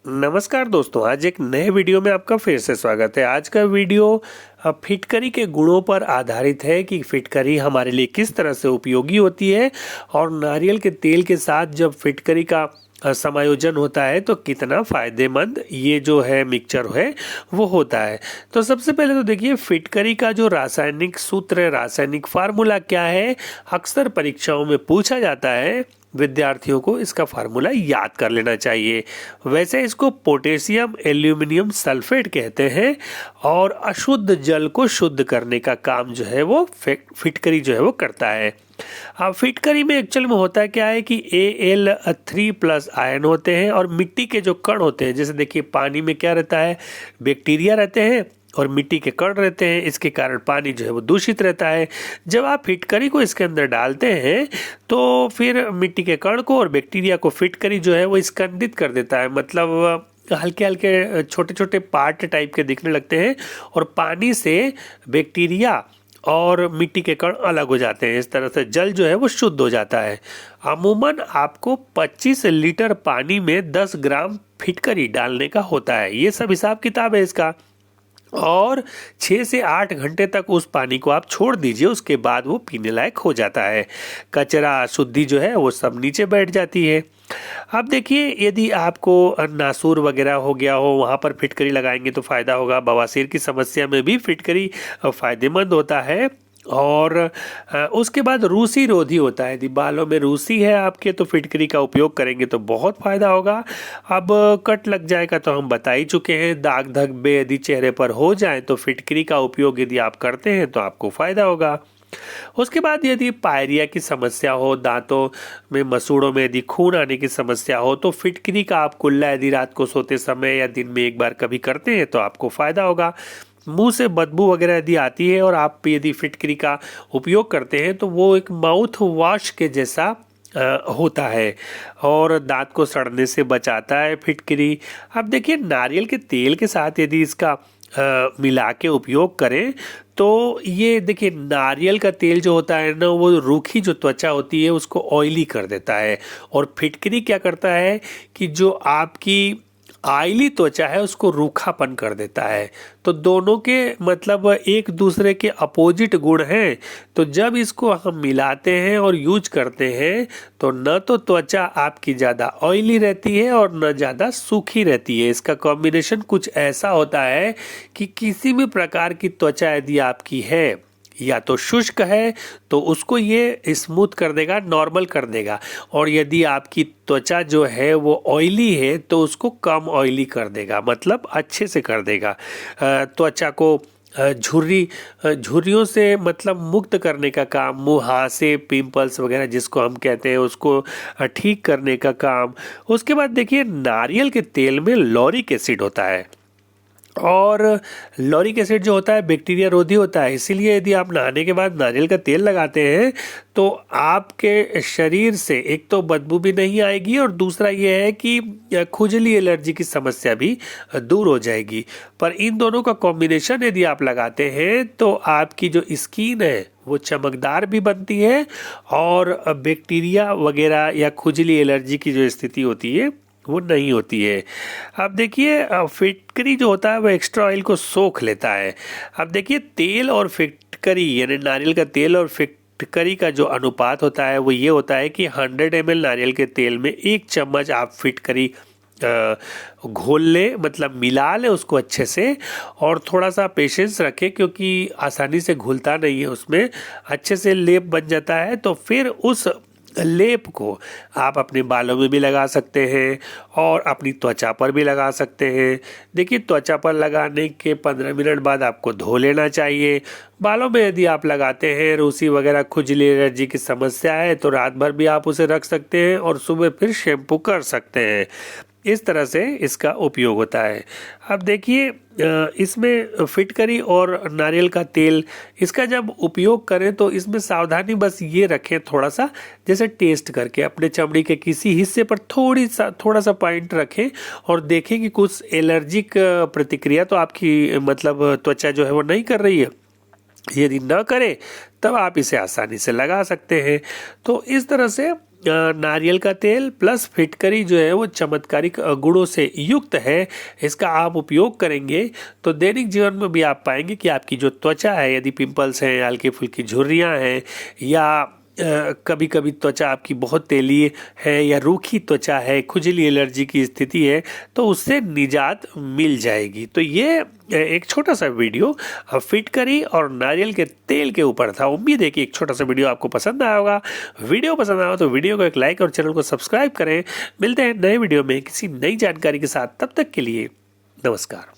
नमस्कार दोस्तों, आज एक नए वीडियो में आपका फिर से स्वागत है। आज का वीडियो फिटकरी के गुणों पर आधारित है कि फिटकरी हमारे लिए किस तरह से उपयोगी होती है और नारियल के तेल के साथ जब फिटकरी का समायोजन होता है तो कितना फायदेमंद ये जो है मिक्सचर है वो होता है। तो सबसे पहले तो देखिए फिटकरी का जो रासायनिक सूत्र, रासायनिक फार्मूला क्या है, अक्सर परीक्षाओं में पूछा जाता है। विद्यार्थियों को इसका फार्मूला याद कर लेना चाहिए। वैसे इसको पोटेशियम एल्यूमिनियम सल्फेट कहते हैं और अशुद्ध जल को शुद्ध करने का काम जो है वो फिटकरी जो है वो करता है। अब फिटकरी में एक्चुअल में होता क्या है कि Al3+ आयन होते हैं और मिट्टी के जो कण होते हैं, जैसे देखिए पानी में क्या रहता है, बैक्टीरिया रहते हैं और मिट्टी के कण रहते हैं। इसके कारण पानी जो है वो दूषित रहता है। जब आप फिटकरी को इसके अंदर डालते हैं तो फिर मिट्टी के कण को और बैक्टीरिया को फिटकरी जो है वो स्कंदित कर देता है, मतलब हल्के हल्के छोटे छोटे पार्ट टाइप के दिखने लगते हैं और पानी से बैक्टीरिया और मिट्टी के कण अलग हो जाते हैं। इस तरह से जल जो है वो शुद्ध हो जाता है। अमूमन आपको 25 लीटर पानी में 10 ग्राम फिटकरी डालने का होता है। ये सब हिसाब किताब है इसका। और 6 से 8 घंटे तक उस पानी को आप छोड़ दीजिए, उसके बाद वो पीने लायक हो जाता है। कचरा शुद्धि जो है वो सब नीचे बैठ जाती है। अब देखिए यदि आपको नासूर वगैरह हो गया हो, वहाँ पर फिटकरी लगाएंगे तो फ़ायदा होगा। बवासीर की समस्या में भी फिटकरी फ़ायदेमंद होता है। और उसके बाद रूसी रोधी होता है। यदि बालों में रूसी है आपके तो फिटकरी का उपयोग करेंगे तो बहुत फायदा होगा। अब कट लग जाएगा तो हम बता ही चुके हैं। दाग धब्बे यदि चेहरे पर हो जाए तो फिटकरी का उपयोग यदि आप करते हैं तो आपको फायदा होगा। उसके बाद यदि पायरिया की समस्या हो, दांतों में मसूड़ों में यदि खून आने की समस्या हो तो फिटकरी का आप कुल्ला यदि रात को सोते समय या दिन में एक बार कभी करते हैं तो आपको फायदा होगा। मुंह से बदबू वगैरह यदि आती है और आप यदि फिटकरी का उपयोग करते हैं तो वो एक माउथ वॉश के जैसा होता है और दांत को सड़ने से बचाता है फिटकरी। अब देखिए नारियल के तेल के साथ यदि इसका मिला के उपयोग करें तो ये देखिए नारियल का तेल जो होता है ना वो रूखी जो त्वचा होती है उसको ऑयली कर देता है और फिटकरी क्या करता है कि जो आपकी ऑयली त्वचा है उसको रूखापन कर देता है। तो दोनों के मतलब एक दूसरे के अपोजिट गुण हैं। तो जब इसको हम मिलाते हैं और यूज करते हैं तो न तो त्वचा आपकी ज़्यादा ऑयली रहती है और न ज़्यादा सूखी रहती है। इसका कॉम्बिनेशन कुछ ऐसा होता है कि किसी भी प्रकार की त्वचा यदि आपकी है या तो शुष्क है तो उसको ये स्मूथ कर देगा, नॉर्मल कर देगा। और यदि आपकी त्वचा जो है वो ऑयली है तो उसको कम ऑयली कर देगा, मतलब अच्छे से कर देगा। त्वचा को झुर्रियों से मतलब मुक्त करने का काम, मुहासे, पिंपल्स वगैरह जिसको हम कहते हैं उसको ठीक करने का काम। उसके बाद देखिए नारियल के तेल में लॉरिक एसिड होता है और लॉरिक एसिड जो होता है बैक्टीरिया रोधी होता है। इसीलिए यदि आप नहाने के बाद नारियल का तेल लगाते हैं तो आपके शरीर से एक तो बदबू भी नहीं आएगी और दूसरा ये है कि खुजली एलर्जी की समस्या भी दूर हो जाएगी। पर इन दोनों का कॉम्बिनेशन यदि आप लगाते हैं तो आपकी जो स्किन है वो चमकदार भी बनती है और बैक्टीरिया वगैरह या खुजली एलर्जी की जो स्थिति होती है वो नहीं होती है। अब देखिए फिटकरी जो होता है वो एक्स्ट्रा ऑयल को सोख लेता है। अब देखिए तेल और फिटकरी यानी नारियल का तेल और फिटकरी का जो अनुपात होता है वो ये होता है कि 100 ml नारियल के तेल में 1 चम्मच आप फिटकरी घोल ले, मतलब मिला ले उसको अच्छे से। और थोड़ा सा पेशेंस रखें क्योंकि आसानी से घुलता नहीं है, उसमें अच्छे से लेप बन जाता है। तो फिर उस लेप को आप अपने बालों में भी लगा सकते हैं और अपनी त्वचा पर भी लगा सकते हैं। देखिए त्वचा पर लगाने के 15 मिनट बाद आपको धो लेना चाहिए। बालों में यदि आप लगाते हैं, रूसी वगैरह खुजली एलर्जी की समस्या है तो रात भर भी आप उसे रख सकते हैं और सुबह फिर शैम्पू कर सकते हैं। इस तरह से इसका उपयोग होता है। अब देखिए इसमें फिटकरी और नारियल का तेल, इसका जब उपयोग करें तो इसमें सावधानी बस ये रखें थोड़ा सा, जैसे टेस्ट करके अपने चमड़ी के किसी हिस्से पर थोड़ा सा पॉइंट रखें और देखें कि कुछ एलर्जिक प्रतिक्रिया तो आपकी मतलब त्वचा जो है वो नहीं कर रही है। यदि न करे तब आप इसे आसानी से लगा सकते हैं। तो इस तरह से नारियल का तेल प्लस फिटकरी जो है वो चमत्कारिक गुणों से युक्त है। इसका आप उपयोग करेंगे तो दैनिक जीवन में भी आप पाएंगे कि आपकी जो त्वचा है, यदि पिंपल्स हैं, हल्की फुल्की झुर्रियाँ हैं, या कभी कभी त्वचा आपकी बहुत तेली है या रूखी त्वचा है, खुजली एलर्जी की स्थिति है, तो उससे निजात मिल जाएगी। तो ये एक छोटा सा वीडियो फिटकरी और नारियल के तेल के ऊपर था। उम्मीद है कि एक छोटा सा वीडियो आपको पसंद आया होगा। वीडियो पसंद आया तो वीडियो को एक लाइक और चैनल को सब्सक्राइब करें। मिलते हैं नए वीडियो में किसी नई जानकारी के साथ। तब तक के लिए नमस्कार।